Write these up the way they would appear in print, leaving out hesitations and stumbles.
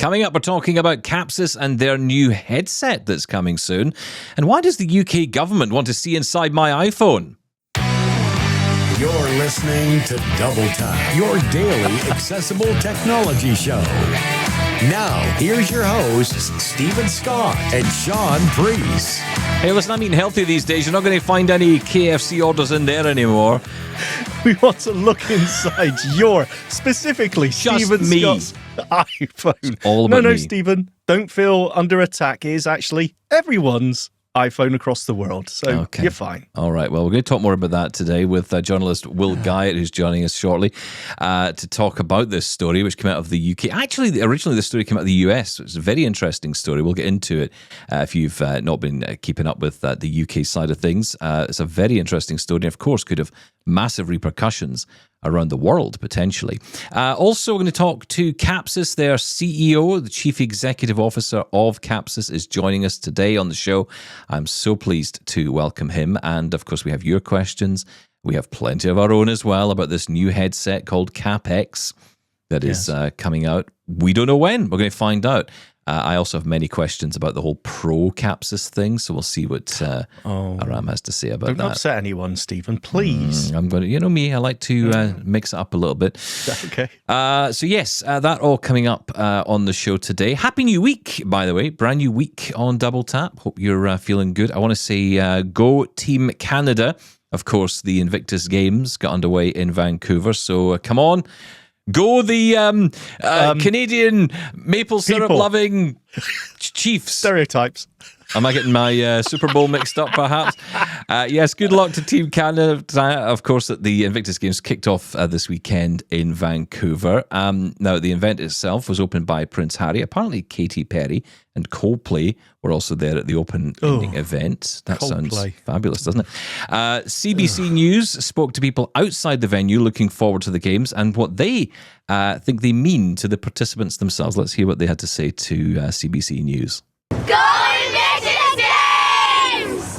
Coming up, we're talking about Kapsys and their new headset that's coming soon. And why does the UK government want to see inside my iPhone? You're listening to Double Tap, your daily accessible technology show. Now, here's your hosts, Stephen Scott and Shaun Preece. Hey, listen, I'm eating healthy these days. You're not going to find any KFC orders in there anymore. We want to look inside your, specifically Stephen Scott's iPhone. All about no, me. Stephen, don't feel under attack. It is actually everyone's iPhone across the world, so you're fine. All right, well, we're going to talk more about that today with journalist Will Guyatt, who's joining us shortly, to talk about this story, which came out of the UK. Actually, originally the story came out of the US, so it's a very interesting story. We'll get into it if you've not been keeping up with the UK side of things. It's a very interesting story, and of course could have massive repercussions around the world, potentially. Also, we're going to talk to Kapsys. Their CEO, the Chief Executive Officer of Kapsys, is joining us today on the show. I'm so pleased to welcome him. And, of course, we have your questions. We have plenty of our own as well about this new headset called KapX that is coming out. We don't know when. We're going to find out. I also have many questions about the whole pro Kapsys thing, so we'll see what Aram has to say about that. Don't upset anyone, Stephen, please. I'm going to, you know me, I like to mix it up a little bit. Okay. So yes, that all coming up on the show today. Happy New Week, by the way. Brand new week on Double Tap. Hope you're feeling good. I want to say go Team Canada. Of course, the Invictus Games got underway in Vancouver, so come on. Go the Canadian maple syrup loving Chiefs. Stereotypes. Am I getting my Super Bowl mixed up, perhaps? Yes, good luck to Team Canada. Of course, the Invictus Games kicked off this weekend in Vancouver. Now, the event itself was opened by Prince Harry. Apparently, Katy Perry and Coldplay were also there at the opening event. That sounds fabulous, doesn't it? CBC News spoke to people outside the venue looking forward to the games and what they think they mean to the participants themselves. Let's hear what they had to say to CBC News.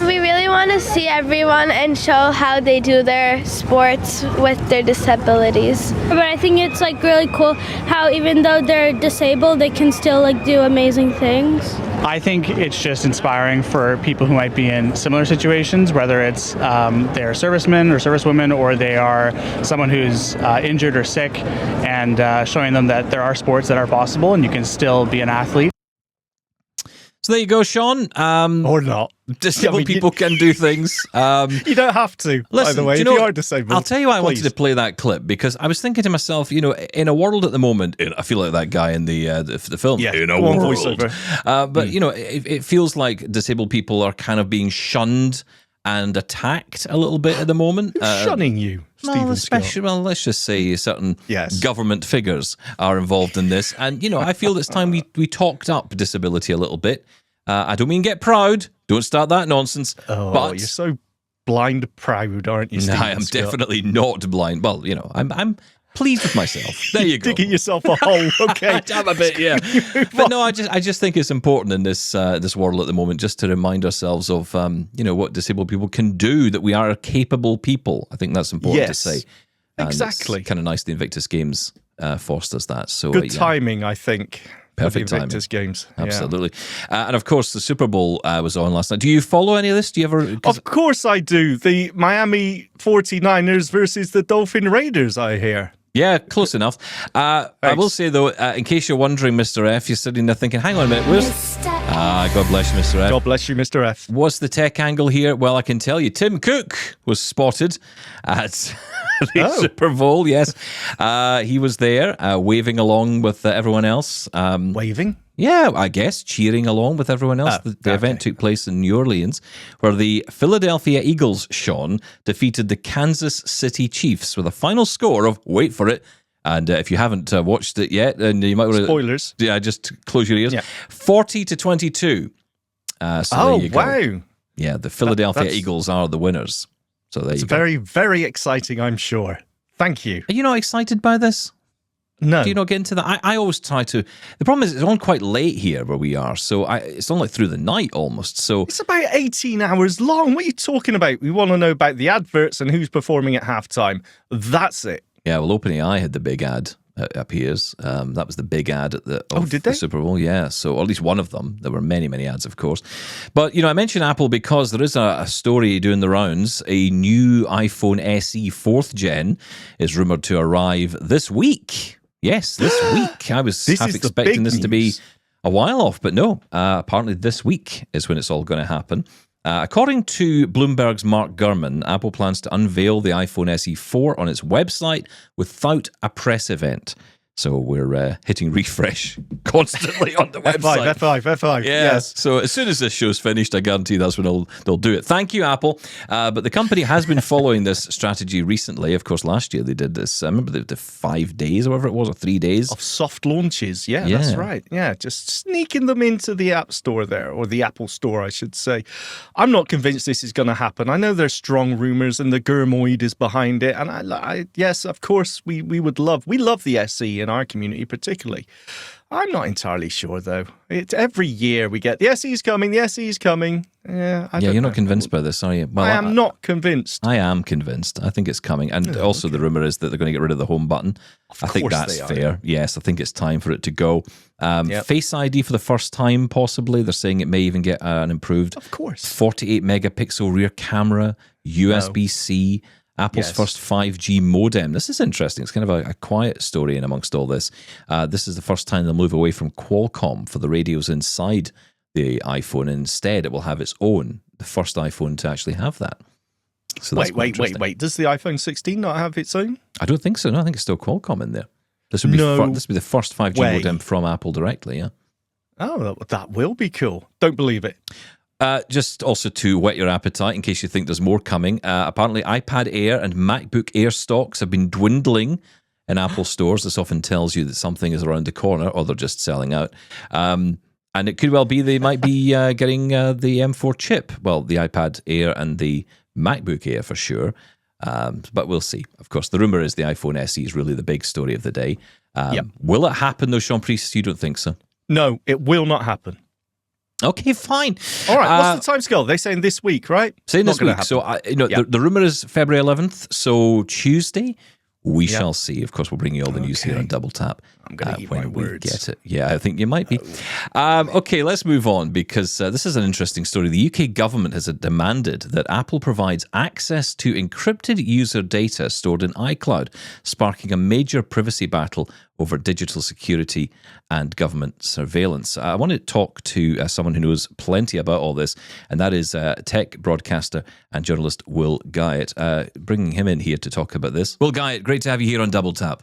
We really want to see everyone and show how they do their sports with their disabilities. But I think it's like really cool how even though they're disabled, they can still like do amazing things. I think it's just inspiring for people who might be in similar situations, whether it's they're servicemen or servicewomen, or they are someone who's injured or sick, and showing them that there are sports that are possible and you can still be an athlete. So there you go, Shaun. Or not. Disabled people can do things. You don't have to, by the way, if you are disabled. I'll tell you why I wanted to play that clip, because I was thinking to myself, you know, in a world at the moment, I feel like that guy in the film, in a world. Voiceover. But, you know, it feels like disabled people are kind of being shunned and attacked a little bit at the moment. Who's shunning you, Stephen Scott? Well, let's just say certain government figures are involved in this. And, you know, I feel it's time we talked up disability a little bit. I don't mean get proud. Don't start that nonsense. Oh, but you're so blind proud, aren't you, Stephen No, I am Scott? definitely not blind. Well, you know, I'm pleased with myself. There you go. Digging yourself a hole. Okay. I'm a bit, yeah. But no, I just think it's important in this world at the moment just to remind ourselves of you know, what disabled people can do, that we are capable people. I think that's important to say. And exactly. It's kind of nice the Invictus Games fosters that. So good timing, I think. Perfect timing. Invictus Games. Absolutely. And of course, the Super Bowl was on last night. Do you follow any of this? Do you ever? Of course I do. The Miami 49ers versus the Dolphin Raiders, I hear. Yeah, close enough. I will say, though, in case you're wondering, Mr. F, you're sitting there thinking, hang on a minute, where's... God bless you, Mr. F. God bless you, Mr. F. What's the tech angle here? Well, I can tell you. Tim Cook was spotted at the Super Bowl, yes. He was there, waving along with everyone else. Waving? Yeah, I guess, cheering along with everyone else. The event took place in New Orleans, where the Philadelphia Eagles, Shaun, defeated the Kansas City Chiefs with a final score of, wait for it, and if you haven't watched it yet, then you might want to... Spoilers. Yeah, just close your ears. Yeah. 40-22. So there you go. Wow. Yeah, the Philadelphia Eagles are the winners. So there you go. It's very, very exciting, I'm sure. Thank you. Are you not excited by this? No. Do you not get into that? I always try to. The problem is it's on quite late here where we are, so it's on like through the night almost. So it's about 18 hours long. What are you talking about? We want to know about the adverts and who's performing at halftime. That's it. Yeah, well, OpenAI had the big ad it appears. That was the big ad at the did they? the Super Bowl. Yeah, so or at least one of them. There were many, many ads, of course. But, I mentioned Apple because there is a story doing the rounds. A new iPhone SE 4th gen is rumored to arrive this week. Yes, this week. I was half expecting this to be a while off, but no. Apparently this week is when it's all going to happen. According to Bloomberg's Mark Gurman, Apple plans to unveil the iPhone SE 4 on its website without a press event. So we're hitting refresh constantly on the website. F5. Yeah. Yes. So as soon as this show's finished, I guarantee that's when they'll do it. Thank you, Apple. But the company has been following this strategy recently. Of course, last year they did this. I remember they did 5 days or whatever it was, or 3 days. Of soft launches. Yeah, that's right. Yeah, just sneaking them into the App Store there, or the Apple Store, I should say. I'm not convinced this is going to happen. I know there's strong rumors and the Gurmoid is behind it. And I yes, of course, we love the SE in our community particularly. I'm not entirely sure though. It's every year we get the SE's coming. Yeah, you're not convinced by this, are you? Well, I am not convinced. I am convinced. I think it's coming. And also the rumor is that they're going to get rid of the home button. I think that's fair. Yes, I think it's time for it to go. Face ID for the first time, possibly. They're saying it may even get an improved 48 megapixel rear camera, USB-C. Apple's first 5G modem. This is interesting. It's kind of a quiet story in amongst all this. This is the first time they'll move away from Qualcomm for the radios inside the iPhone. Instead, it will have its own, the first iPhone to actually have that. So wait. Does the iPhone 16 not have its own? I don't think so. No, I think it's still Qualcomm in there. This would be the first 5G modem from Apple directly, yeah. Oh, that will be cool. Don't believe it. Just also to whet your appetite in case you think there's more coming. Apparently, iPad Air and MacBook Air stocks have been dwindling in Apple stores. This often tells you that something is around the corner or they're just selling out. And it could well be they might be getting the M4 chip. Well, the iPad Air and the MacBook Air for sure. But we'll see. Of course, the rumor is the iPhone SE is really the big story of the day. Will it happen though, Shaun Preece? You don't think so? No, it will not happen. Okay, fine. All right, what's the timescale? They're saying this week, right? Saying this week. So, the rumor is February 11th. So, Tuesday, we shall see. Of course, we'll bring you all the news here on Double Tap. I'm going to eat my words. Get it. Yeah, I think you might be. Okay, let's move on because this is an interesting story. The UK government has demanded that Apple provides access to encrypted user data stored in iCloud, sparking a major privacy battle over digital security and government surveillance. I want to talk to someone who knows plenty about all this, and that is tech broadcaster and journalist Will Guyatt. Bringing him in here to talk about this. Will Guyatt, great to have you here on Double Tap.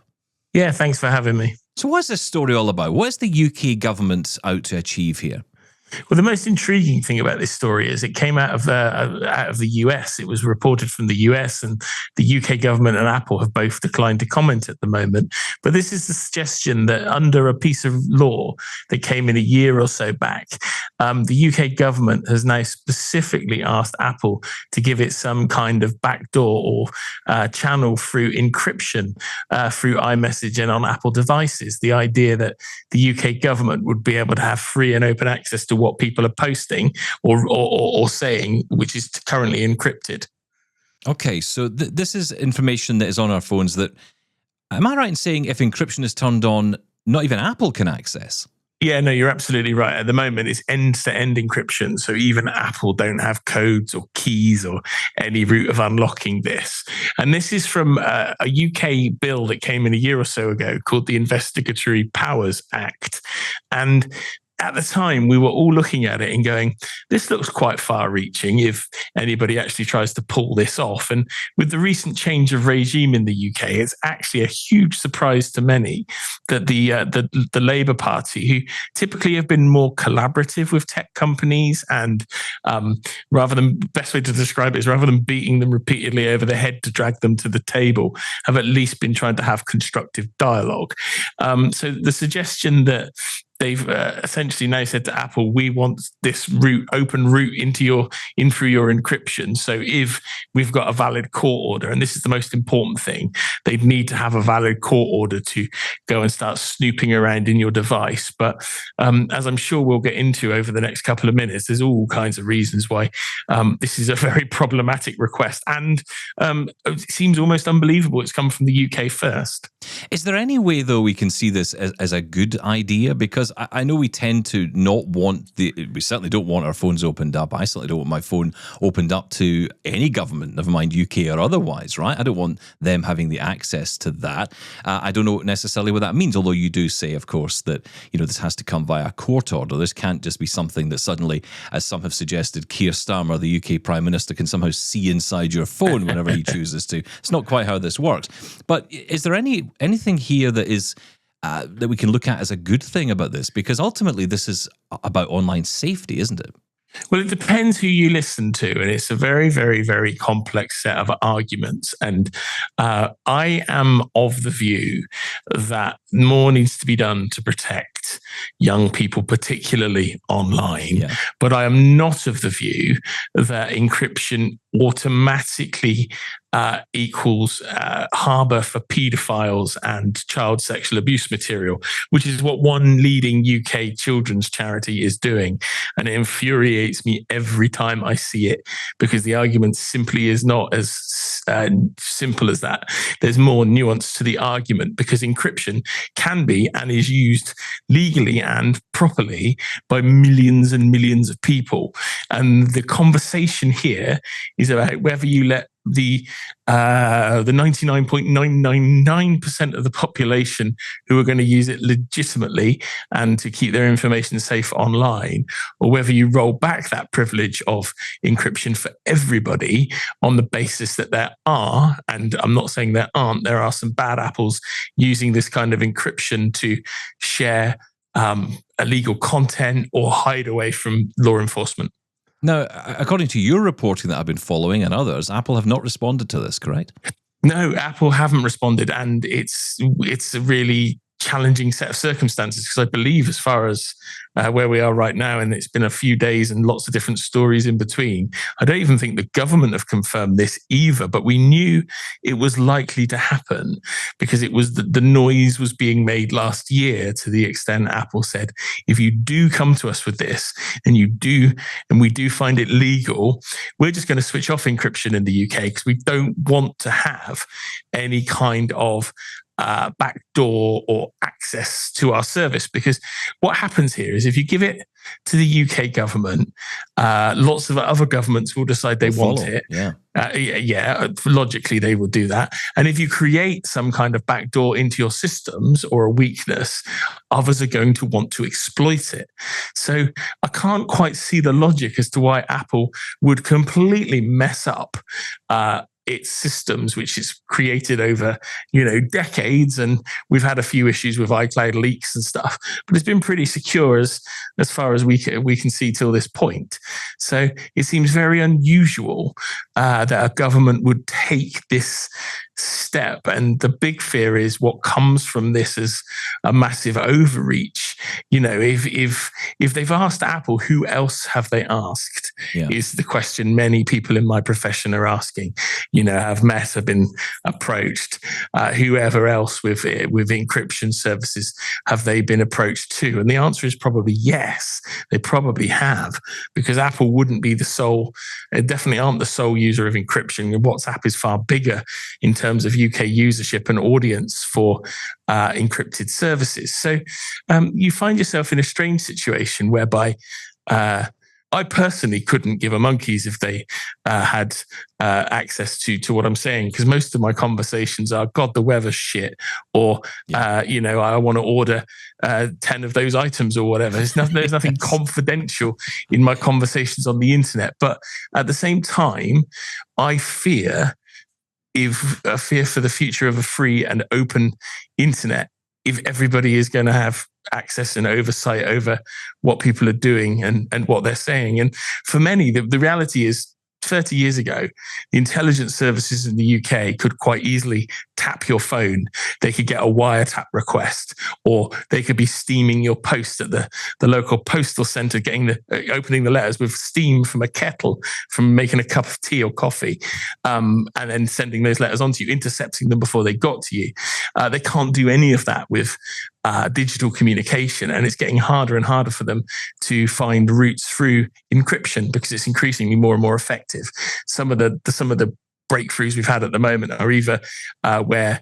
Yeah, thanks for having me. So what's this story all about? What is the UK government out to achieve here? Well, the most intriguing thing about this story is it came out of the US. It was reported from the US, and the UK government and Apple have both declined to comment at the moment. But this is the suggestion that under a piece of law that came in a year or so back, the UK government has now specifically asked Apple to give it some kind of backdoor or channel through encryption through iMessage and on Apple devices. The idea that the UK government would be able to have free and open access to what people are posting or saying, which is currently encrypted. Okay, so this is information that is on our phones that, am I right in saying if encryption is turned on, not even Apple can access? Yeah, no, you're absolutely right. At the moment, it's end-to-end encryption. So even Apple don't have codes or keys or any route of unlocking this. And this is from a UK bill that came in a year or so ago called the Investigatory Powers Act. And at the time, we were all looking at it and going, this looks quite far-reaching if anybody actually tries to pull this off. And with the recent change of regime in the UK, it's actually a huge surprise to many that the Labour Party, who typically have been more collaborative with tech companies and best way to describe it is rather than beating them repeatedly over the head to drag them to the table, have at least been trying to have constructive dialogue. So the suggestion that they've essentially now said to Apple, we want this open route in through your encryption. So if we've got a valid court order, and this is the most important thing, they'd need to have a valid court order to go and start snooping around in your device. But as I'm sure we'll get into over the next couple of minutes, there's all kinds of reasons why this is a very problematic request. And it seems almost unbelievable it's come from the UK first. Is there any way, though, we can see this as a good idea? Because I know we tend to not want we certainly don't want our phones opened up. I certainly don't want my phone opened up to any government, never mind UK or otherwise, right? I don't want them having the access to that. I don't know necessarily what that means, although you do say, of course, that this has to come via a court order. This can't just be something that suddenly, as some have suggested, Keir Starmer, the UK Prime Minister, can somehow see inside your phone whenever he chooses to. It's not quite how this works. But is there anything here that is that we can look at as a good thing about this? Because ultimately this is about online safety, isn't it? Well, it depends who you listen to, and it's a very, very, very complex set of arguments. And I am of the view that more needs to be done to protect young people, particularly online. Yeah. But I am not of the view that encryption automatically equals harbour for paedophiles and child sexual abuse material, which is what one leading UK children's charity is doing. And it infuriates me every time I see it, because the argument simply is not as simple as that. There's more nuance to the argument, because encryption can be and is used legally and properly by millions and millions of people. And the conversation here is about whether you let the 99.999% of the population who are going to use it legitimately and to keep their information safe online, or whether you roll back that privilege of encryption for everybody on the basis that there are, and I'm not saying there aren't, there are some bad apples using this kind of encryption to share illegal content or hide away from law enforcement. Now, according to your reporting that I've been following and others, Apple have not responded to this, correct? No, Apple haven't responded, and it's a really challenging set of circumstances, because I believe, as far as where we are right now, and it's been a few days and lots of different stories in between, I don't even think the government have confirmed this either, but we knew it was likely to happen, because it was the noise was being made last year, to the extent Apple said, if you do come to us with this and we do find it legal, we're just going to switch off encryption in the UK, because we don't want to have any kind of backdoor or access to our service. Because what happens here is, if you give it to the UK government, lots of other governments will decide they want it. Yeah. Logically, they will do that. And if you create some kind of backdoor into your systems or a weakness, others are going to want to exploit it. So I can't quite see the logic as to why Apple would completely mess up its systems, which is created over, decades. And we've had a few issues with iCloud leaks and stuff, but it's been pretty secure as far as we can see till this point. So it seems very unusual that a government would take this step. And the big fear is what comes from this is a massive overreach. If they've asked Apple, who else have they asked? Yeah. Is the question many people in my profession are asking. Have Meta been approached? Whoever else with encryption services, have they been approached too? And the answer is probably yes, they probably have, because Apple wouldn't be they definitely aren't the sole user of encryption. WhatsApp is far bigger in terms of UK usership and audience for encrypted services. So you find yourself in a strange situation whereby I personally couldn't give a monkeys if they had access to what I'm saying, because most of my conversations are, God, the weather's shit, or I want to order 10 of those items or whatever. There's nothing confidential in my conversations on the internet. But at the same time, I fear for the future of a free and open internet, if everybody is going to have access and oversight over what people are doing and what they're saying. And for many, the reality is, 30 years ago, the intelligence services in the UK could quite easily tap your phone, they could get a wiretap request, or they could be steaming your post at the local postal center, opening the letters with steam from a kettle, from making a cup of tea or coffee, and then sending those letters on to you, intercepting them before they got to you. They can't do any of that with digital communication, and it's getting harder and harder for them to find routes through encryption because it's increasingly more and more effective. Some of the breakthroughs we've had at the moment are either where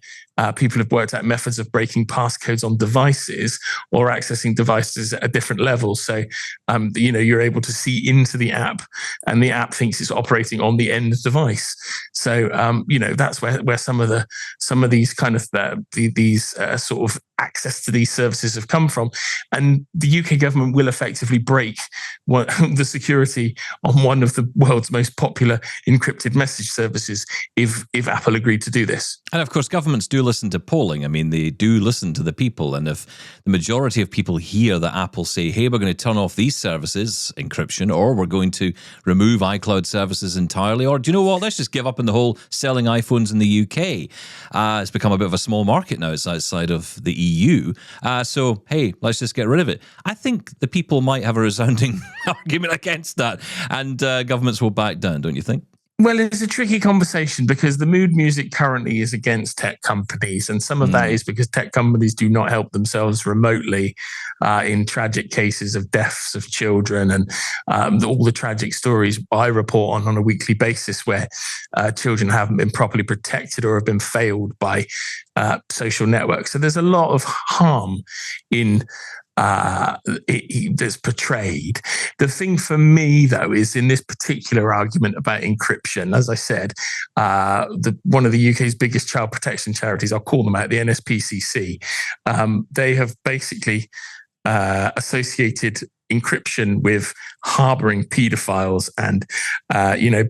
people have worked out methods of breaking passcodes on devices or accessing devices at a different level. So, you're able to see into the app, and the app thinks it's operating on the end device. So, that's where some of these kind of these sort of access to these services have come from. And the UK government will effectively break the security on one of the world's most popular encrypted message services if Apple agreed to do this. And of course, governments do listen to polling. I mean, they do listen to the people. And if the majority of people hear that Apple say, hey, we're going to turn off these services, encryption, or we're going to remove iCloud services entirely, or do you know what, let's just give up on the whole selling iPhones in the UK. It's become a bit of a small market now. It's outside of the EU. So, hey, let's just get rid of it. I think the people might have a resounding argument against that, and governments will back down, don't you think? Well, it's a tricky conversation because the mood music currently is against tech companies. And some of that is because tech companies do not help themselves remotely in tragic cases of deaths of children and all the tragic stories I report on a weekly basis where children haven't been properly protected or have been failed by social networks. So there's a lot of harm in that's portrayed. The thing for me, though, is in this particular argument about encryption, as I said, one of the UK's biggest child protection charities, I'll call them out, the NSPCC, they have basically associated encryption with harboring paedophiles and,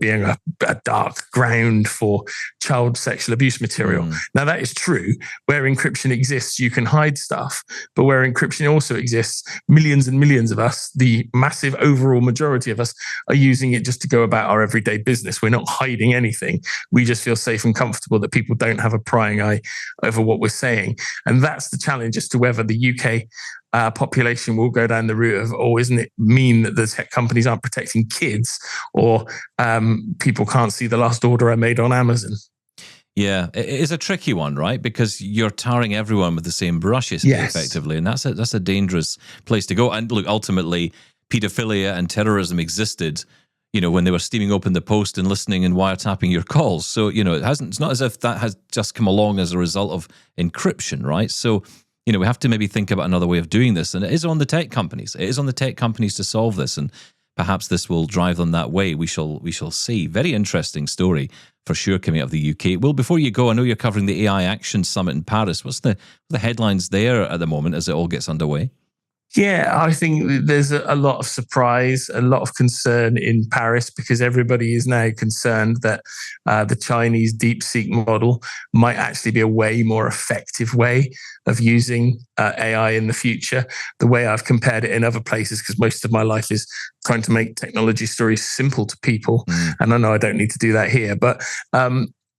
being a dark ground for child sexual abuse material. Now, that is true. Where encryption exists, you can hide stuff. But where encryption also exists, millions and millions of us, the massive overall majority of us, are using it just to go about our everyday business. We're not hiding anything. We just feel safe and comfortable that people don't have a prying eye over what we're saying. And that's the challenge as to whether the UK population will go down the route of, isn't it mean that the tech companies aren't protecting kids, or people can't see the last order I made on Amazon? Yeah, it is a tricky one, right? Because you're tarring everyone with the same brushes, effectively, and that's a dangerous place to go. And look, ultimately, pedophilia and terrorism existed, when they were steaming open the post and listening and wiretapping your calls. So, it's not as if that has just come along as a result of encryption, right? So, we have to maybe think about another way of doing this. And it is on the tech companies. It is on the tech companies to solve this. And perhaps this will drive them that way. We shall see. Very interesting story for sure coming out of the UK. Well, before you go, I know you're covering the AI Action Summit in Paris. What's the headlines there at the moment as it all gets underway? Yeah, I think there's a lot of surprise, a lot of concern in Paris because everybody is now concerned that the Chinese DeepSeek model might actually be a way more effective way of using AI in the future. The way I've compared it in other places, because most of my life is trying to make technology stories simple to people. And I know I don't need to do that here, but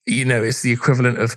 it's the equivalent of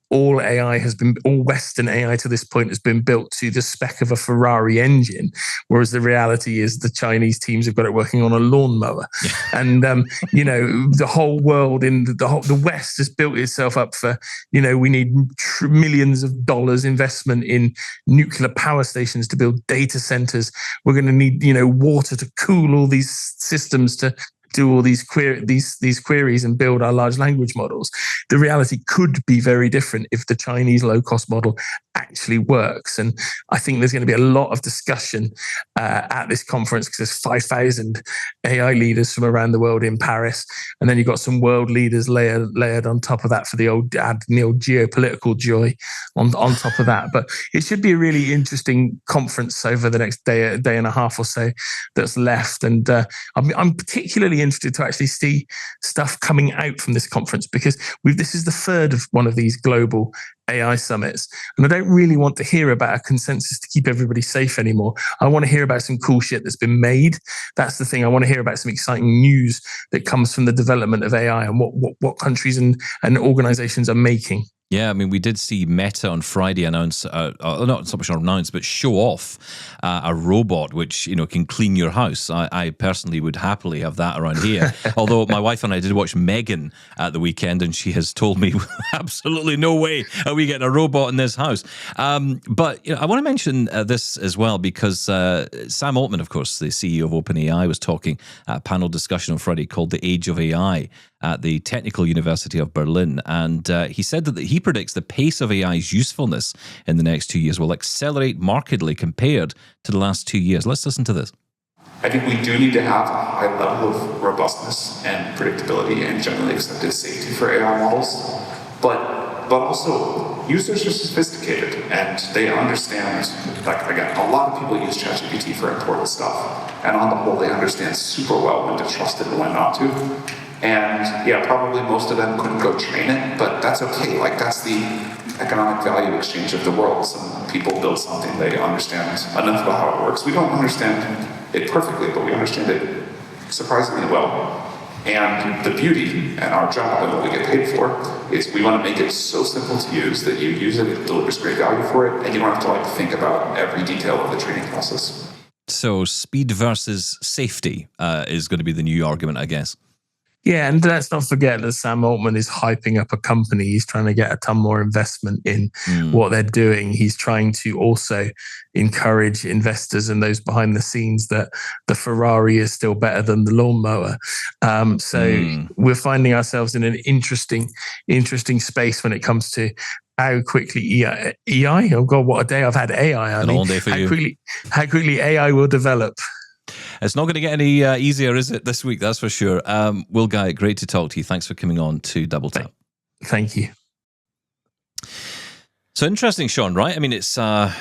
all Western AI to this point has been built to the spec of a Ferrari engine, whereas the reality is the Chinese teams have got it working on a lawnmower. And, the whole world in the West has built itself up for, we need millions of dollars investment in nuclear power stations to build data centers. We're going to need, water to cool all these systems to do all these queries and build our large language models. The reality could be very different if the Chinese low-cost model actually works. And I think there's going to be a lot of discussion at this conference because there's 5,000 AI leaders from around the world in Paris. And then you've got some world leaders layered on top of that for the old geopolitical joy on top of that. But it should be a really interesting conference over the next day and a half or so that's left. And I'm particularly interested to actually see stuff coming out from this conference because this is the third of one of these global AI summits. And I don't really want to hear about a consensus to keep everybody safe anymore. I want to hear about some cool shit that's been made. That's the thing. I want to hear about some exciting news that comes from the development of AI and what countries and organizations are making. Yeah, I mean, we did see Meta on Friday announce, not so much announce, but show off a robot which, can clean your house. I personally would happily have that around here. Although my wife and I did watch Megan at the weekend, and she has told me absolutely no way are we getting a robot in this house. But I want to mention this as well because Sam Altman, of course, the CEO of OpenAI, was talking at a panel discussion on Friday called The Age of AI at the Technical University of Berlin. And he said that he predicts the pace of AI's usefulness in the next 2 years will accelerate markedly compared to the last 2 years. Let's listen to this. I think we do need to have a high level of robustness and predictability and generally accepted safety for AI models. But also, users are sophisticated and they understand, again, a lot of people use ChatGPT for important stuff. And on the whole, they understand super well when to trust it and when not to. And yeah, probably most of them couldn't go train it, but that's okay. That's the economic value exchange of the world. Some people build something, they understand enough about how it works. We don't understand it perfectly, but we understand it surprisingly well. And the beauty and our job and what we get paid for is we want to make it so simple to use that you use it, it delivers great value for it, and you don't have to think about every detail of the training process. So speed versus safety is going to be the new argument, I guess. Yeah, and let's not forget that Sam Altman is hyping up a company. He's trying to get a ton more investment in what they're doing. He's trying to also encourage investors and those behind the scenes that the Ferrari is still better than the lawnmower. So we're finding ourselves in an interesting space when it comes to how quickly AI. Oh God, what a day I've had AI. An all day for you. How quickly AI will develop. It's not going to get any easier, is it, this week? That's for sure. Will Guyatt, great to talk to you. Thanks for coming on to Double Tap. Thank you. So interesting, Shaun, right? I mean, it's an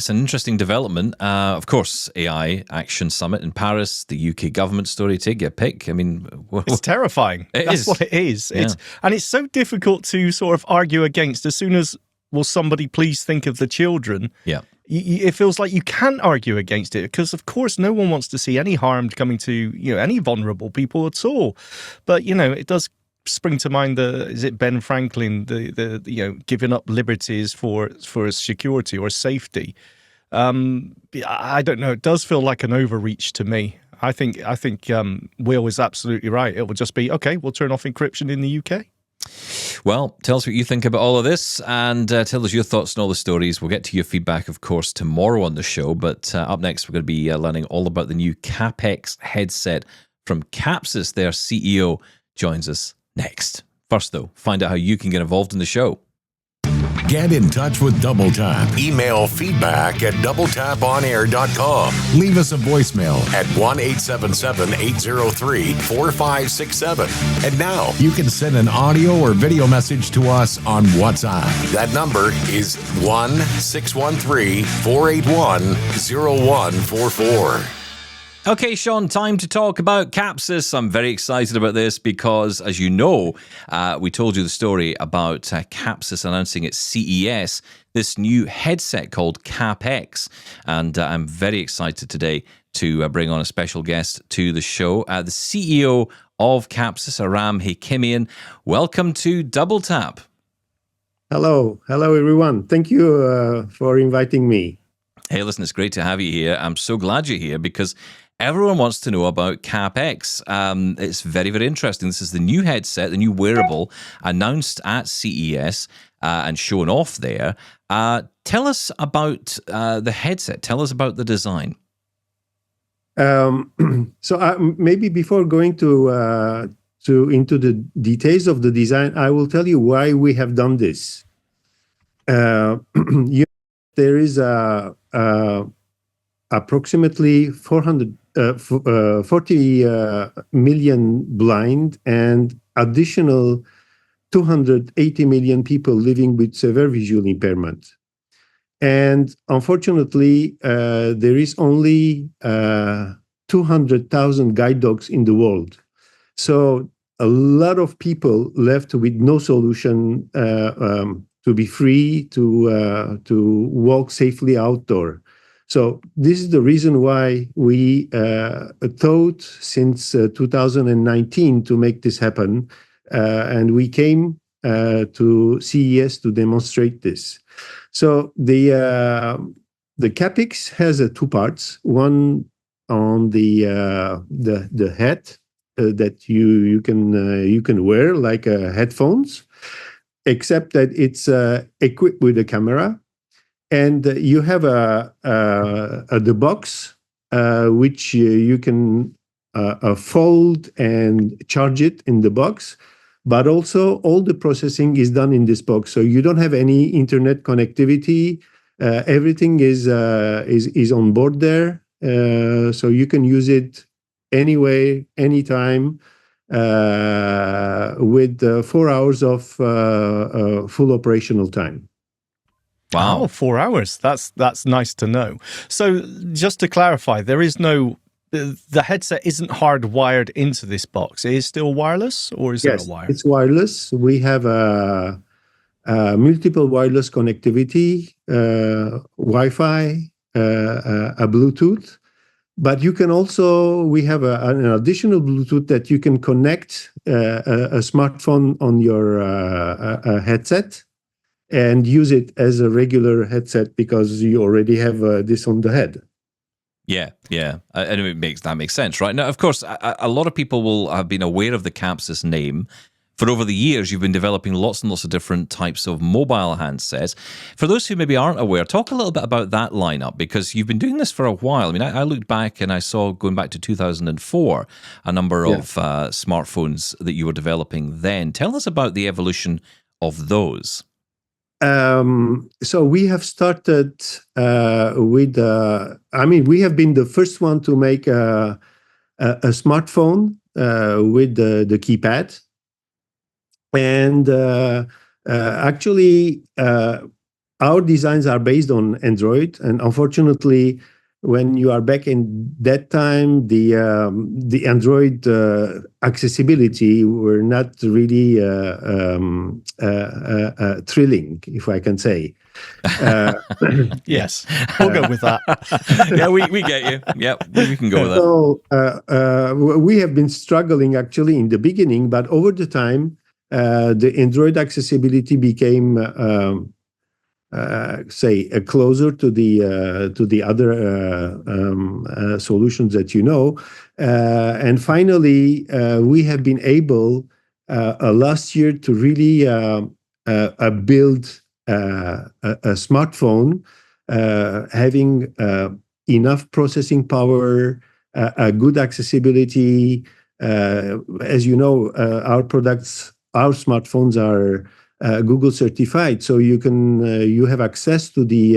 interesting development. Of course, AI Action Summit in Paris, the UK government story, take your pick. I mean... It's terrifying. That's what it is. Yeah. And it's so difficult to sort of argue against. As soon as, will somebody please think of the children? Yeah. It feels like you can't argue against it because, of course, no one wants to see any harm coming to any vulnerable people at all. But it does spring to mind is it Ben Franklin, the giving up liberties for security or safety. I don't know. It does feel like an overreach to me. I think Will is absolutely right. It will just be okay. We'll turn off encryption in the UK. Well, tell us what you think about all of this and tell us your thoughts on all the stories. We'll get to your feedback, of course, tomorrow on the show. But up next, we're going to be learning all about the new KapX headset from Kapsys. Their CEO joins us next. First, though, find out how you can get involved in the show. Get in touch with Double Tap. Email feedback at doubletaponair.com. Leave us a voicemail at 1-877-803-4567. And now you can send an audio or video message to us on WhatsApp. That number is 1-613-481-0144. Okay, Shaun, time to talk about Kapsys. I'm very excited about this because, as you know, we told you the story about Kapsys announcing at CES this new headset called KapX. And I'm very excited today to bring on a special guest to the show, the CEO of Kapsys, Aram Hekimian. Welcome to Double Tap. Hello, everyone. Thank you for inviting me. Hey, listen, it's great to have you here. I'm so glad you're here because everyone wants to know about KapX. It's very, very interesting. This is the new headset, the new wearable, announced at CES and shown off there. Tell us about the headset. Tell us about the design. Maybe before going into the details of the design, I will tell you why we have done this. There is approximately 40 million blind and additional 280 million people living with severe visual impairment. And unfortunately, there is only 200,000 guide dogs in the world. So a lot of people left with no solution to be free to walk safely outdoor. So this is the reason why we thought since 2019 to make this happen. And we came to CES to demonstrate this. So the KapX has two parts. One on the head that you can wear like headphones, except that it's equipped with a camera, and you have the box which you can fold and charge it in the box. But also all the processing is done in this box, so you don't have any internet connectivity. Everything is on board there, so you can use it anyway, anytime, with 4 hours of full operational time. Wow, oh, 4 hours. That's nice to know. So just to clarify, there is no. The headset isn't hardwired into this box. It is still wireless, or is it a wire? It's wireless. We have multiple wireless connectivity, Wi-Fi, a Bluetooth. But you can also, we have an additional Bluetooth that you can connect a smartphone on your headset and use it as a regular headset because you already have this on the head. Yeah, and that makes sense, right? Now, of course, a lot of people will have been aware of the Kapsys name. For over the years, you've been developing lots and lots of different types of mobile handsets. For those who maybe aren't aware, talk a little bit about that lineup, because you've been doing this for a while. I mean, I looked back and I saw, going back to 2004, a number of smartphones that you were developing then. Tell us about the evolution of those. So we have started with, we have been the first one to make a smartphone with the keypad. And actually, our designs are based on Android. And unfortunately, when you are back in that time, the Android accessibility were not really thrilling, if I can say. Yes, we'll go with that. Yeah, we get you. Yeah, we can go with that. So we have been struggling actually in the beginning, but over the time, the Android accessibility became closer to the other solutions that you know, and finally we have been able last year to really build a smartphone having enough processing power, a good accessibility. As you know, our smartphones are Google certified, so you have access to the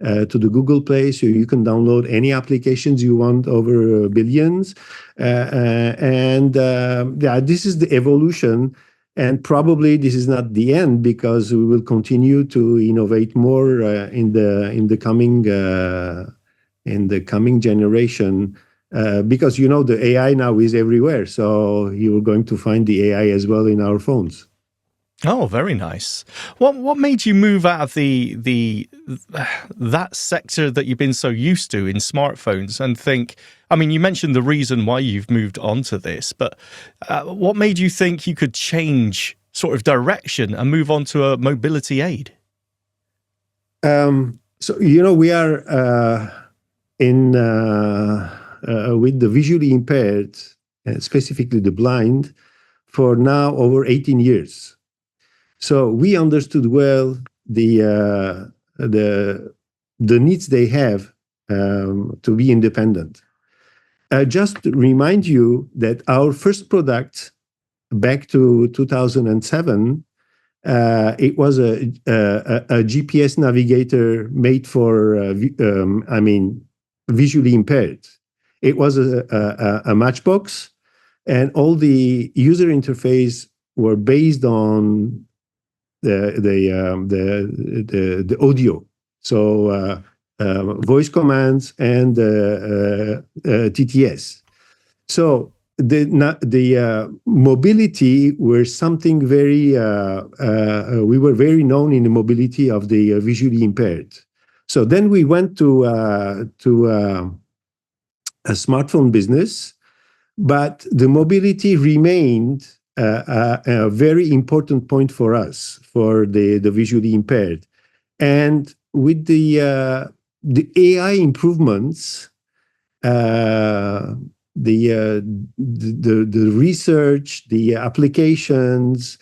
Google Play, so you can download any applications you want, over billions, this is the evolution, and probably this is not the end, because we will continue to innovate more in the coming generation. Because the AI now is everywhere, so you're going to find the AI as well in our phones. Oh, very nice. What made you move out of that sector that you've been so used to in smartphones and think? I mean, you mentioned the reason why you've moved on to this, but what made you think you could change sort of direction and move on to a mobility aid? So we are with the visually impaired, specifically the blind, for now over 18 years. So we understood well the needs they have to be independent. Just to remind you that our first product back to 2007, it was a GPS navigator made for visually impaired. It was a matchbox, and all the user interface were based on the audio, so voice commands and TTS. So the mobility were something very. We were very known in the mobility of the visually impaired. So then we went to a smartphone business, but the mobility remained a very important point for us, for the visually impaired. And with the AI improvements, the research, the applications,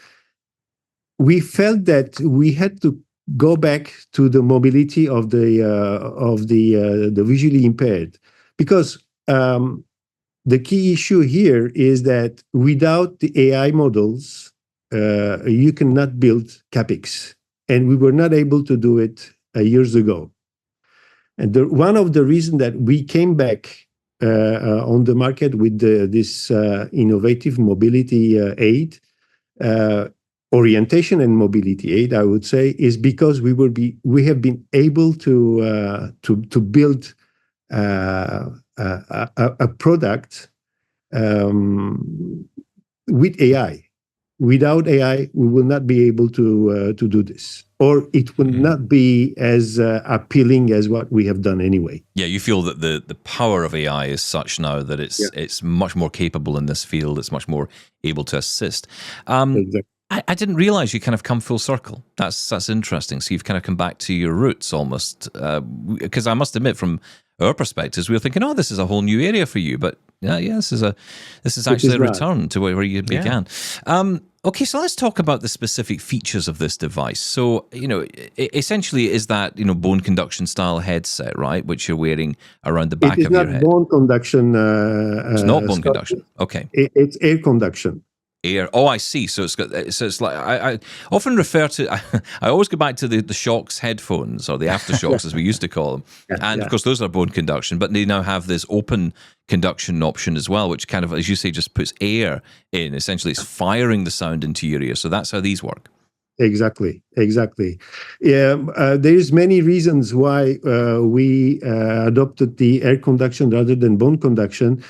we felt that we had to go back to the mobility of the visually impaired, because the key issue here is that without the AI models, you cannot build KapX, and we were not able to do it years ago. And one of the reasons that we came back on the market with this innovative mobility aid, orientation and mobility aid, I would say, is because we have been able to build a product with AI. Without AI, we will not be able to do this, or it will not be as appealing as what we have done anyway. Yeah, you feel that the power of AI is such now that it's much more capable in this field. It's much more able to assist. Exactly. I didn't realize you kind of come full circle. That's interesting. So you've kind of come back to your roots almost. Because I must admit, from our perspectives, we were thinking, oh, this is a whole new area for you. But this is actually a return to where you began. Okay, so let's talk about the specific features of this device. So, essentially, is that, bone conduction style headset, right, which you're wearing around the back of your head? It is not bone conduction. It's not bone conduction. Okay. It's air conduction. Air. Oh, I see. So it's like I often refer to. I always go back to the Shocks headphones, or the AfterShocks as we used to call them, of course those are bone conduction. But they now have this open conduction option as well, which kind of, as you say, just puts air in. Essentially, it's firing the sound into your ear. So that's how these work. Exactly. Yeah, there's many reasons why we adopted the air conduction rather than bone conduction.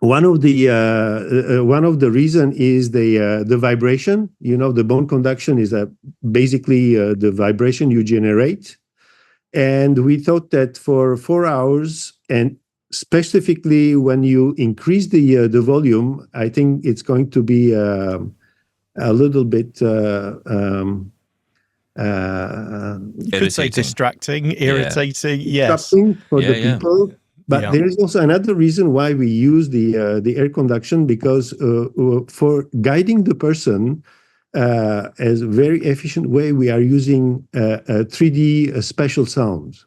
One of the reason is the vibration. The bone conduction is basically the vibration you generate, and we thought that for 4 hours, and specifically when you increase the volume, I think it's going to be a little bit. You could say distracting, irritating. Yes, for the people. But there is also another reason why we use the air conduction, because for guiding the person as a very efficient way, we are using a 3D spatial sound.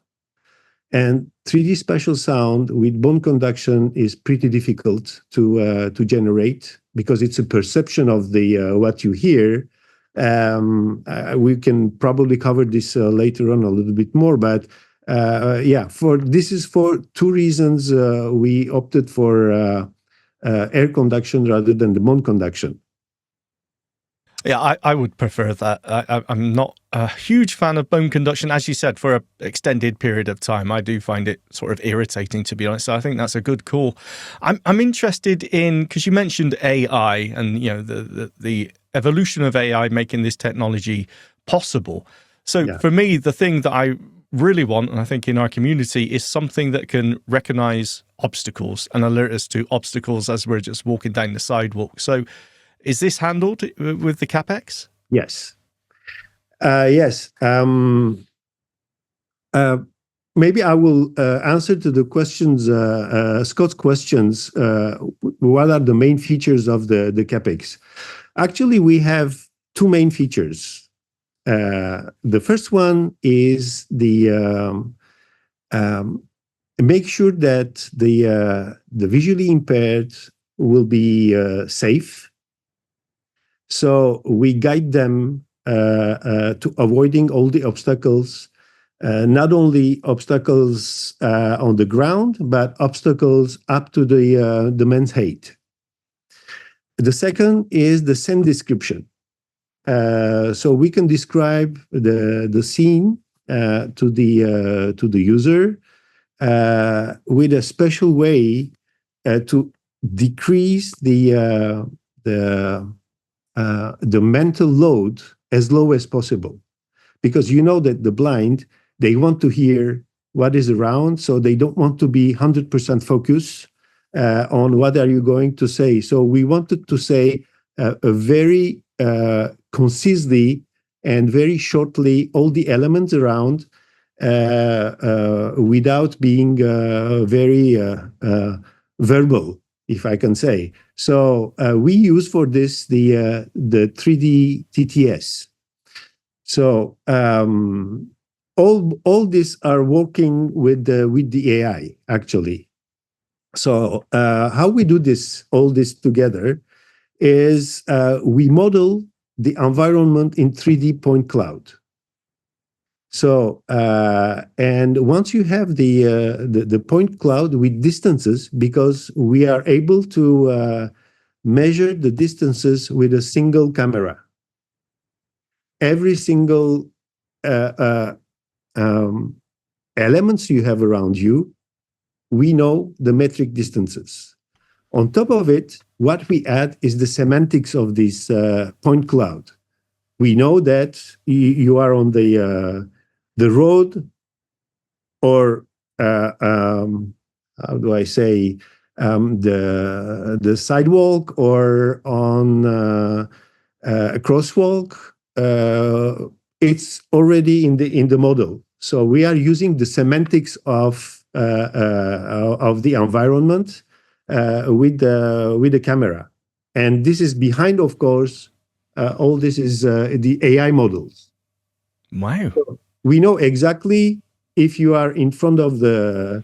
And 3D spatial sound with bone conduction is pretty difficult to generate, because it's a perception of the what you hear. We can probably cover this later on a little bit more, but this is for two reasons we opted for air conduction rather than the bone conduction. Yeah, I would prefer that. I'm not a huge fan of bone conduction, as you said, for an extended period of time. I do find it sort of irritating, to be honest. So I think that's a good call. I'm interested in, because you mentioned AI and the evolution of AI making this technology possible. So for me, the thing that I really want, and I think in our community, is something that can recognize obstacles and alert us to obstacles as we're just walking down the sidewalk. So is this handled with the KapX? Yes. Maybe I will answer to the questions, Scott's questions. What are the main features of the KapX? Actually, we have two main features. The first one is the make sure that the visually impaired will be safe. So we guide them to avoiding all the obstacles, not only obstacles on the ground, but obstacles up to the man's height. The second is the scene description. So we can describe the scene to the user with a special way to decrease the mental load as low as possible, because that the blind, they want to hear what is around, so they don't want to be 100% focused. on what are you going to say. So we wanted to say a very concisely and very shortly all the elements around without being very verbal, if I can say. So we use for this the 3D TTS. So all these are working with the AI actually. So how we do all this together is we model the environment in 3D point cloud. So and once you have the point cloud with distances, because we are able to measure the distances with a single camera. Every single elements you have around you, we know the metric distances. On top of it, what we add is the semantics of this point cloud. We know that you are on the road, or how do I say, the sidewalk, or on a crosswalk. It's already in the model. So we are using the semantics of the environment with the camera, and this is behind, of course. All this is the AI models. Wow! So we know exactly if you are in front of an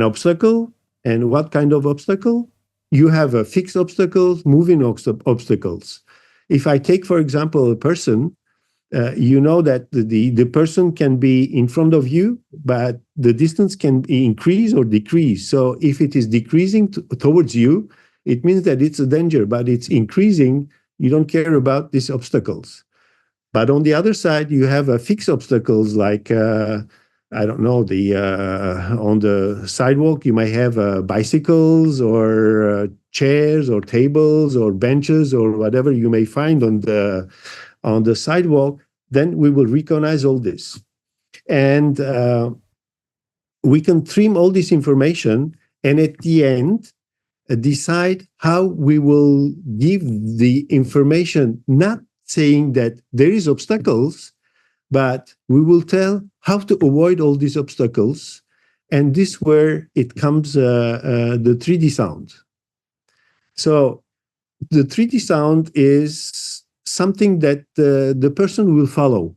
obstacle, and what kind of obstacle. You have a fixed obstacles, moving obstacles. If I take, for example, a person, you know that the person can be in front of you, but the distance can increase or decrease. So if it is decreasing towards you, it means that it's a danger, but it's increasing. You don't care about these obstacles. But on the other side, you have fixed obstacles like, I don't know, on the sidewalk, you might have bicycles or chairs or tables or benches or whatever you may find on the sidewalk. Then we will recognize all this. And we can trim all this information, and at the end, decide how we will give the information, not saying that there is obstacles, but we will tell how to avoid all these obstacles. And this is where it comes the 3D sound. So the 3D sound is something that the person will follow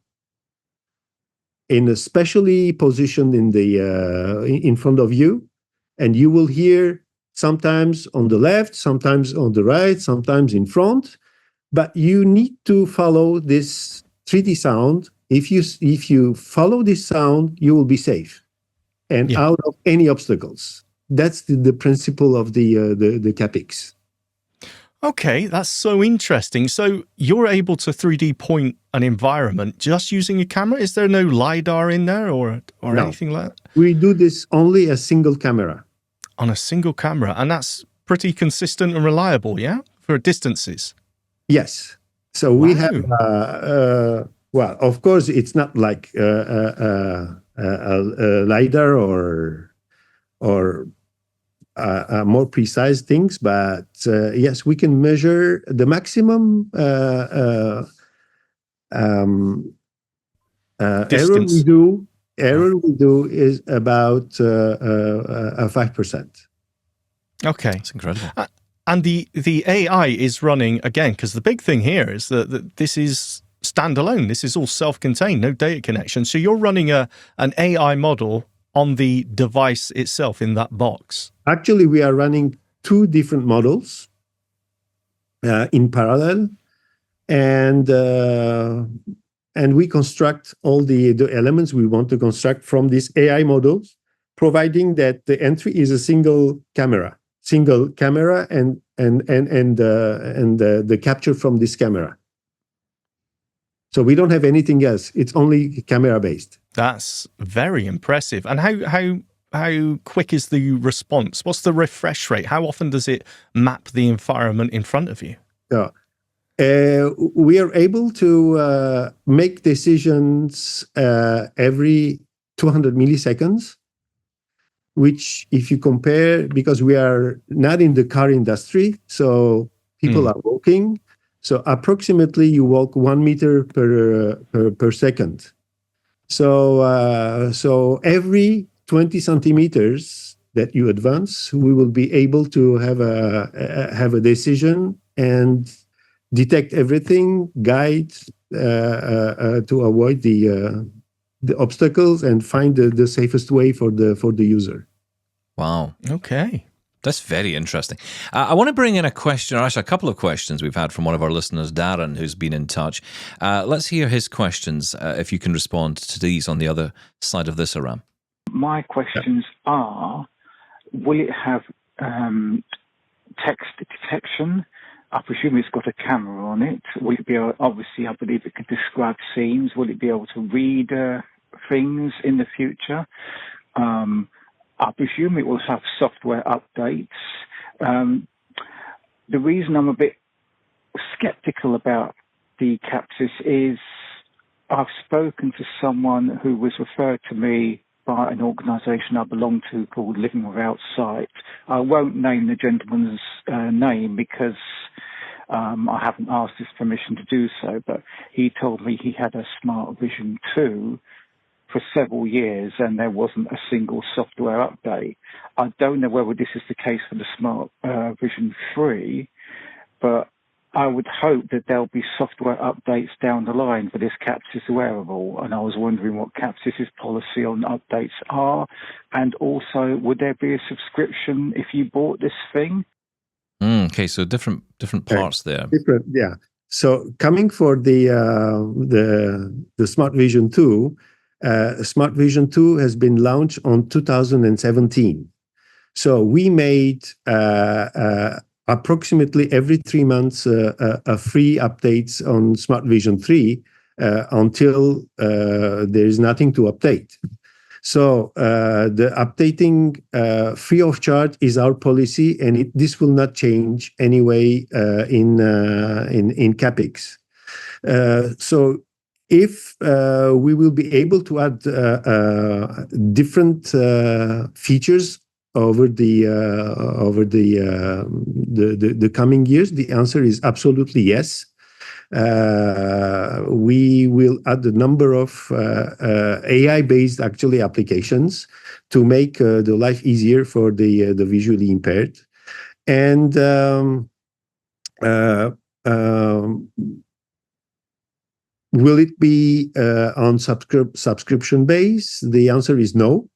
in a specially positioned in front of you, and you will hear sometimes on the left, sometimes on the right, sometimes in front, but you need to follow this 3D sound. If you follow this sound, you will be safe and out of any obstacles. That's the principle of the KapX. Okay, that's so interesting. So you're able to 3D point an environment just using a camera? Is there no LiDAR in there or No. anything like that? We do this only a single camera. On a single camera, and that's pretty consistent and reliable, yeah, for distances. Yes. So we have, well, of course, it's not like a LiDAR or more precise things, but yes, we can measure the maximum error we do is about 5%. Okay, that's incredible. And the AI is running, again, because the big thing here is that this is standalone. This is all self-contained, no data connection. So you're running an AI model on the device itself in that box. Actually, we are running two different models in parallel, and we construct all the elements we want to construct from these AI models, providing that the entry is a single camera and the capture from this camera. So we don't have anything else. It's only camera based. That's very impressive. And how quick is the response? What's the refresh rate? How often does it map the environment in front of you? We are able to make decisions every 200 milliseconds. which if you compare, because we are not in the car industry, so people are walking. So approximately you walk 1 meter per second. So every 20 centimeters that you advance, we will be able to have a decision and detect everything, guide to avoid the obstacles and find the safest way for the user. Wow. Okay. That's very interesting. I want to bring in a question, or actually a couple of questions we've had from one of our listeners, Darren, who's been in touch. Let's hear his questions, if you can respond to these on the other side of this, Aram. My questions are, will it have text detection? I presume it's got a camera on it. Will it be able, obviously, I believe it can describe scenes. Will it be able to read things in the future? I presume it will have software updates. The reason I'm a bit skeptical about the Kapsys is I've spoken to someone who was referred to me by an organisation I belong to called Living Without Sight. I won't name the gentleman's name because I haven't asked his permission to do so, but he told me he had a Smart Vision 2 for several years and there wasn't a single software update. I don't know whether this is the case for the Smart Vision 3, but I would hope that there'll be software updates down the line for this Kapsys wearable, and I was wondering what Kapsys' policy on updates are, and also would there be a subscription if you bought this thing? Okay, so different parts there. Different, yeah. So coming for the Smart Vision 2, Smart Vision 2 has been launched on 2017. So we made approximately every 3 months a free updates on Smart Vision 3 until there is nothing to update. So the updating free of charge is our policy, and this will not change anyway in KapX. So if we will be able to add different features over the coming years, the answer is absolutely yes. We will add a number of AI-based actually applications to make the life easier for the visually impaired. And will it be on subscription base? The answer is no.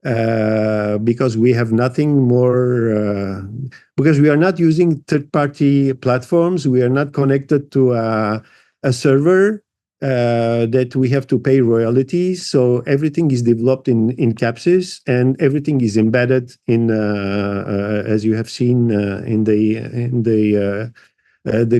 Because we have nothing more, because we are not using third-party platforms, we are not connected to a server that we have to pay royalties. So everything is developed in Kapsys, and everything is embedded in, as you have seen in the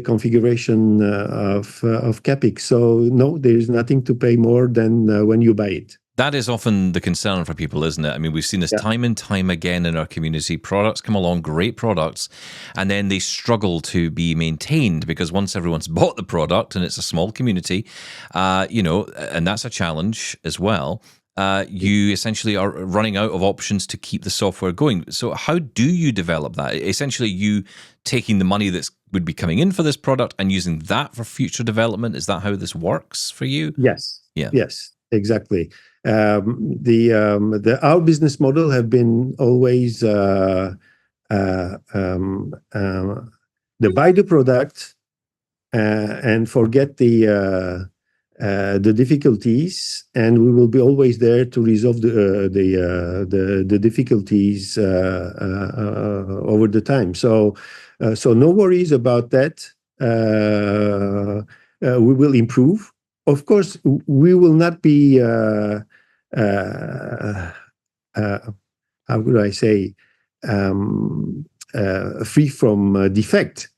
configuration of KapX. So no, there is nothing to pay more than when you buy it. That is often the concern for people, isn't it? I mean, we've seen this time and time again in our community. Products come along, great products, and then they struggle to be maintained because once everyone's bought the product, and it's a small community, and that's a challenge as well, you essentially are running out of options to keep the software going. So how do you develop that? Essentially, you taking the money that would be coming in for this product and using that for future development? Is that how this works for you? Yes. Yeah. Yes, exactly. Our business model have been always buy the product and forget the difficulties, and we will be always there to resolve the difficulties over the time. So no worries about that. We will improve. Of course, we will not be, how would I say, free from defect.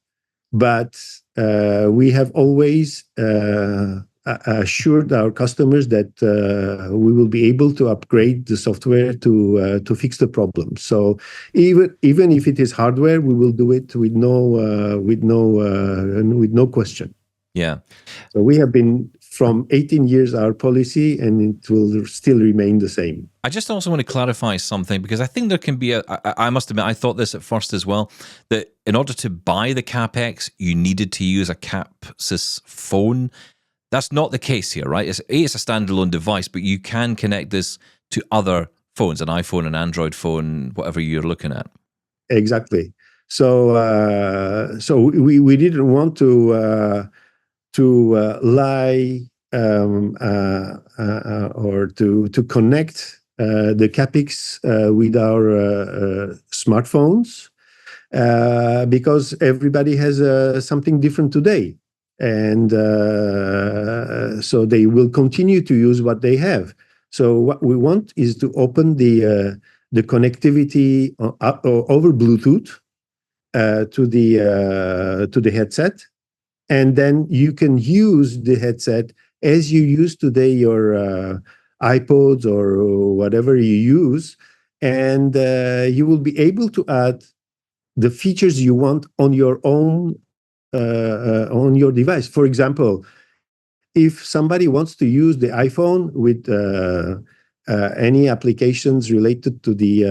But we have always assured our customers that we will be able to upgrade the software to fix the problem. So even if it is hardware, we will do it with no question. Yeah. So we have been from 18 years our policy, and it will still remain the same. I just also want to clarify something, because I think there can be I must admit, I thought this at first as well, that in order to buy the KapX, you needed to use a Kapsys phone. That's not the case here, right? It's a standalone device, but you can connect this to other phones, an iPhone, an Android phone, whatever you're looking at. Exactly. So we didn't want to lie or to connect the KapX with our smartphones because everybody has something different today, and so they will continue to use what they have. So what we want is to open the connectivity over Bluetooth to the headset, and then you can use the headset as you use today your iPods or whatever you use, and you will be able to add the features you want on your own on your device. For example, if somebody wants to use the iPhone with any applications related to the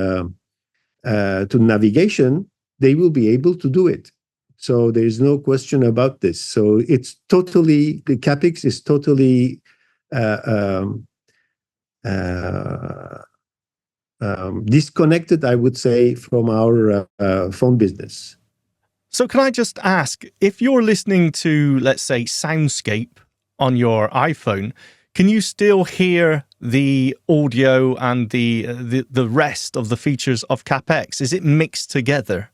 to navigation, they will be able to do it. So there is no question about this. So it's totally, the KapX is totally disconnected, I would say, from our phone business. So can I just ask, if you're listening to, let's say, Soundscape on your iPhone, can you still hear the audio and the rest of the features of KapX? Is it mixed together?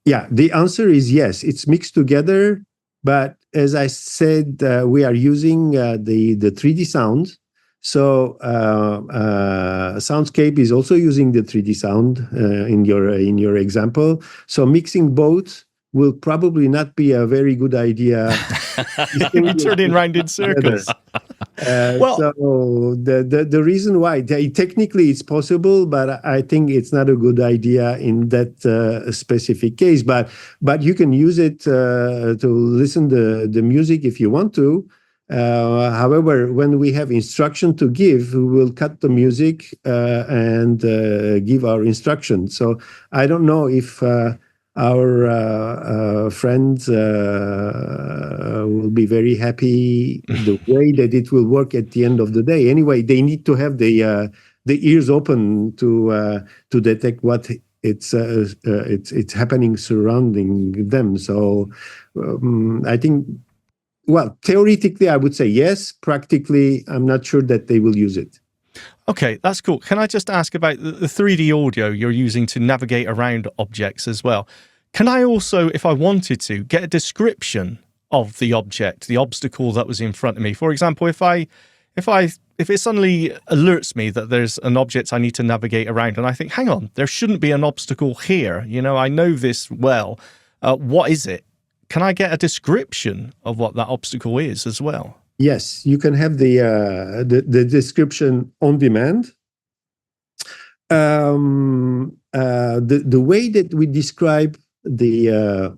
Yeah, the answer is yes. It's mixed together, but as I said, we are using the 3D sound. So Soundscape is also using the 3D sound in your example. So mixing both will probably not be a very good idea. We're turning round in circles. So the reason why, technically it's possible, but I think it's not a good idea in that specific case. But you can use it to listen the music if you want to. However, when we have instruction to give, we will cut the music and give our instructions. So I don't know if our friends will be very happy the way that it will work at the end of the day. Anyway, they need to have the ears open to detect what it's happening surrounding them. So I think, well, theoretically, I would say yes. Practically, I'm not sure that they will use it. Okay, that's cool. Can I just ask about the 3D audio you're using to navigate around objects as well? Can I also, if I wanted to, get a description of the object, the obstacle that was in front of me? For example, if it suddenly alerts me that there's an object I need to navigate around, and I think, hang on, there shouldn't be an obstacle here. You know, I know this well. What is it? Can I get a description of what that obstacle is as well? Yes, you can have the description on demand. The way that we describe the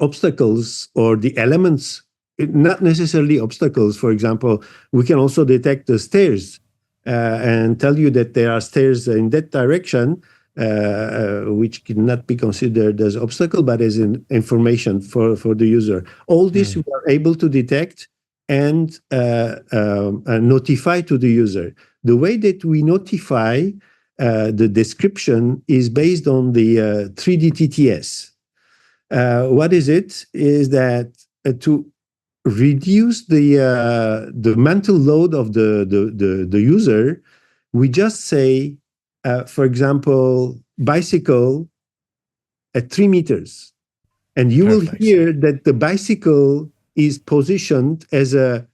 obstacles or the elements, not necessarily obstacles. For example, we can also detect the stairs and tell you that there are stairs in that direction, which cannot be considered as obstacle, but as an information for the user. All this we are able to detect and notify to the user. The way that we notify the description is based on the 3D TTS. What is it? Is that to reduce the mental load of the user, we just say, for example, bicycle at 3 meters. And you will hear that the bicycle is positioned as a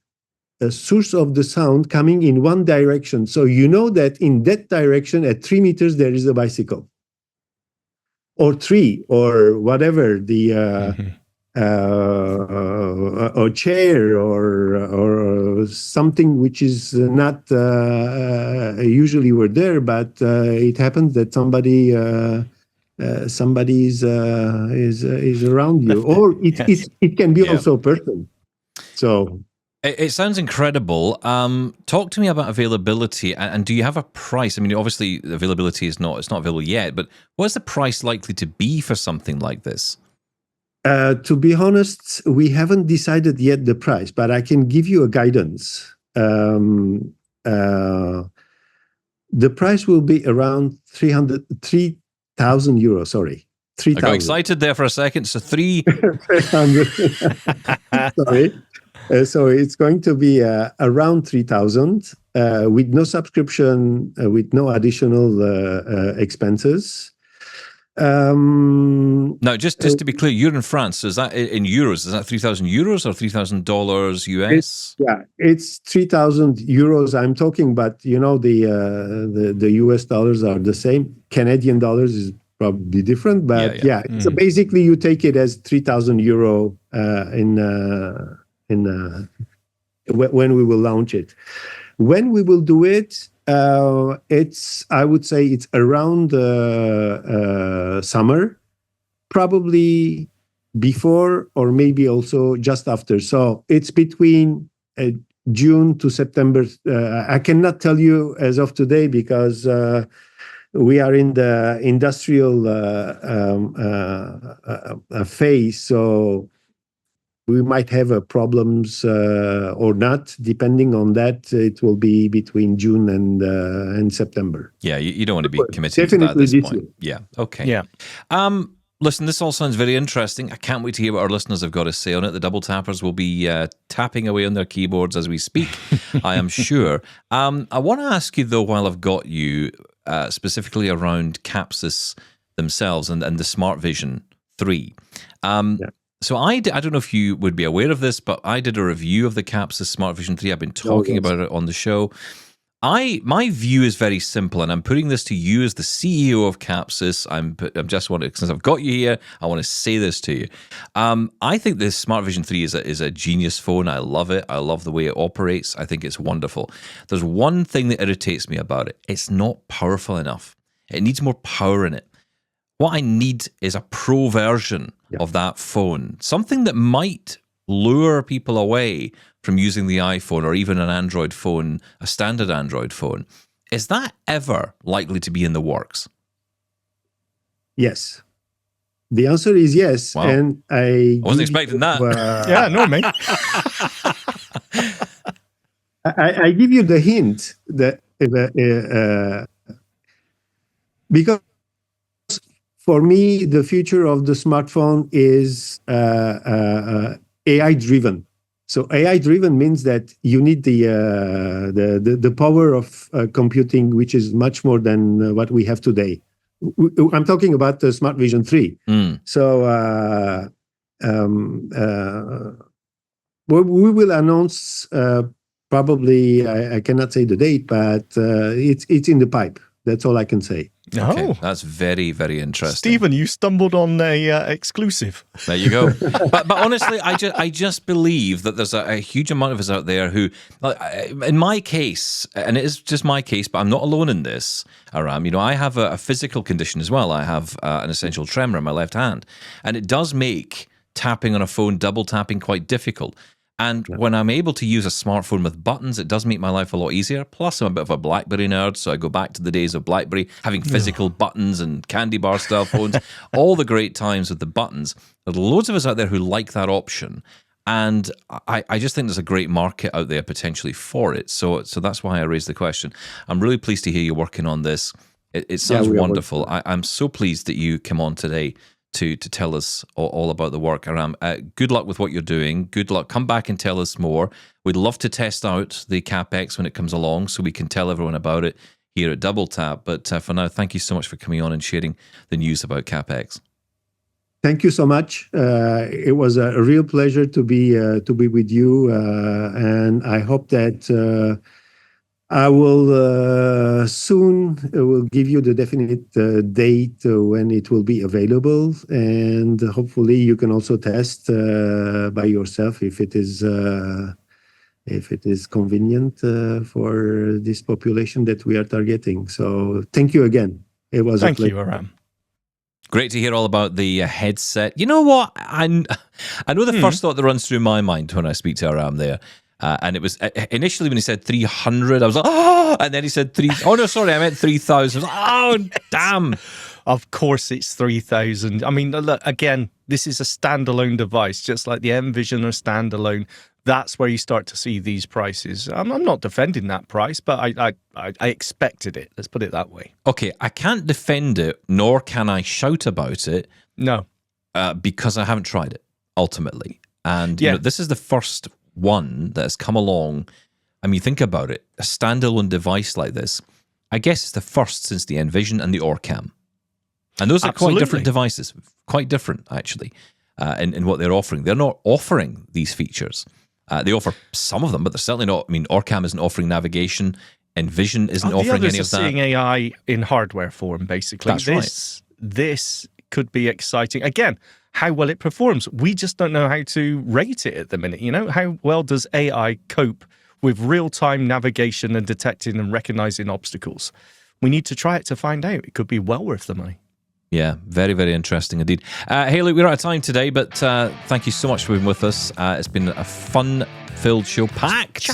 source of the sound coming in one direction. So you know that in that direction at 3 meters, there is a bicycle. Or 3, or whatever, the or chair, or something which is not usually were there, but it happens that somebody is around you, or it can be also a person. So it sounds incredible. Talk to me about availability, and do you have a price? I mean, obviously, availability it's not available yet, but what is the price likely to be for something like this? To be honest, we haven't decided yet the price, but I can give you a guidance. The price will be around 3,000 euros. Sorry, 3,000. I got excited there for a second. So 300. Sorry. So it's going to be around 3,000 with no subscription, with no additional expenses. Now, just to be clear, you're in France. So is that in euros? Is that 3,000 euros or $3,000 US? It's 3,000 euros. I'm talking, but the US dollars are the same. Canadian dollars is probably different, but So basically, you take it as 3,000 euro when we will launch it. When we will do it, I would say it's around summer, probably before or maybe also just after. So it's between June to September. I cannot tell you as of today because we are in the industrial phase. So we might have problems or not, depending on that. It will be between June and September. Yeah, you don't want to be committing to that at this point. Yeah, okay. Yeah. Listen, this all sounds very interesting. I can't wait to hear what our listeners have got to say on it. The double tappers will be tapping away on their keyboards as we speak, I am sure. I want to ask you, though, while I've got you, specifically around Kapsys themselves and the Smart Vision 3. So I don't know if you would be aware of this, but I did a review of the Kapsys Smart Vision 3. I've been talking about it on the show. My view is very simple, and I'm putting this to you as the CEO of Kapsys. I'm just wanting, since I've got you here, I want to say this to you. I think this Smart Vision 3 is a genius phone. I love it. I love the way it operates. I think it's wonderful. There's one thing that irritates me about it. It's not powerful enough. It needs more power in it. What I need is a pro version of that phone, something that might lure people away from using the iPhone or even an Android phone, a standard Android phone. Is that ever likely to be in the works? Yes. The answer is yes. Wow. And I wasn't expecting that. Yeah, no, mate. I give you the hint that because for me, the future of the smartphone is AI-driven. So AI-driven means that you need the power of computing, which is much more than what we have today. I'm talking about the Smart Vision 3. So we will announce probably, I cannot say the date, but it's in the pipe. That's all I can say. Okay, that's very, very interesting. Stephen, you stumbled on a exclusive. There you go. But honestly, I just believe that there's a huge amount of us out there who, in my case, and it is just my case, but I'm not alone in this, Aram. I have a physical condition as well. I have an essential tremor in my left hand, and it does make tapping on a phone, double tapping, quite difficult. And when I'm able to use a smartphone with buttons, it does make my life a lot easier. Plus, I'm a bit of a BlackBerry nerd, so I go back to the days of BlackBerry, having physical buttons and candy bar style phones, all the great times with the buttons. There's loads of us out there who like that option. And I just think there's a great market out there potentially for it. So that's why I raised the question. I'm really pleased to hear you're working on this. It sounds wonderful. I'm so pleased that you came on today to tell us all about the work, Aram. Good luck with what you're doing. Good luck. Come back and tell us more. We'd love to test out the KapX when it comes along so we can tell everyone about it here at Double Tap. But for now, thank you so much for coming on and sharing the news about KapX. Thank you so much. It was a real pleasure to be with you, and I hope that I will soon will give you the definite date when it will be available, and hopefully you can also test by yourself if it is convenient for this population that we are targeting. So thank you again. It was a pleasure. Thank you, Aram. Great to hear all about the headset. You know what? I know the first thought that runs through my mind when I speak to Aram there. And it was initially when he said 300, I was like, oh, and then he said oh no, sorry, I meant 3,000. Oh, damn. Of course it's 3,000. I mean, look, again, this is a standalone device, just like the Envision are standalone. That's where you start to see these prices. I'm not defending that price, but I expected it. Let's put it that way. Okay, I can't defend it, nor can I shout about it. No. Because I haven't tried it, ultimately. And you know, this is the first one that has come along. I mean, think about it. A standalone device like this, I guess it's the first since the Envision and the Orcam. And those are quite different devices. Quite different, actually, in what they're offering. They're not offering these features. They offer some of them, but they're certainly not. I mean, Orcam isn't offering navigation. Envision isn't offering any of that. Seeing AI in hardware form, basically. That's right. This could be exciting. Again, how well it performs. We just don't know how to rate it at the minute. You know, how well does AI cope with real-time navigation and detecting and recognizing obstacles? We need to try it to find out. It could be well worth the money. Yeah, very, very interesting indeed. Hey, look, we're out of time today, but thank you so much for being with us. It's been a fun-filled show. Packed.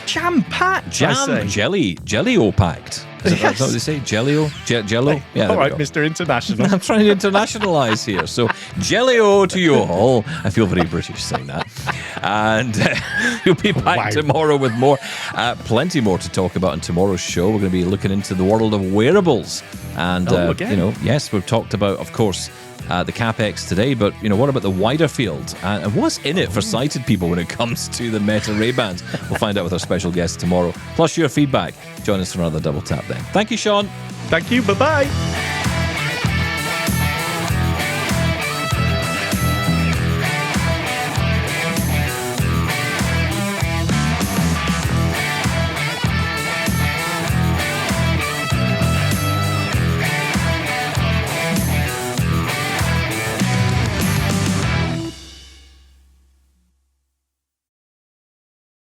Jam-packed, Jelly-o-packed. Is that what they say? Jelly-o? Jello? Yeah, all right, Mr. International. I'm trying to internationalise here. So, Jelly-o to you all. I feel very British saying that. And we'll be back tomorrow with more. Plenty more to talk about in tomorrow's show. We're going to be looking into the world of wearables. And, you know, yes, we've talked about, of course, the KapX today, but, you know, what about the wider field? And what's in it for sighted people when it comes to the Meta Ray-Bans? We'll find out with our special guest tomorrow. Plus your feedback. Join us for another Double Tap then. Thank you, Shaun. Thank you. Bye-bye.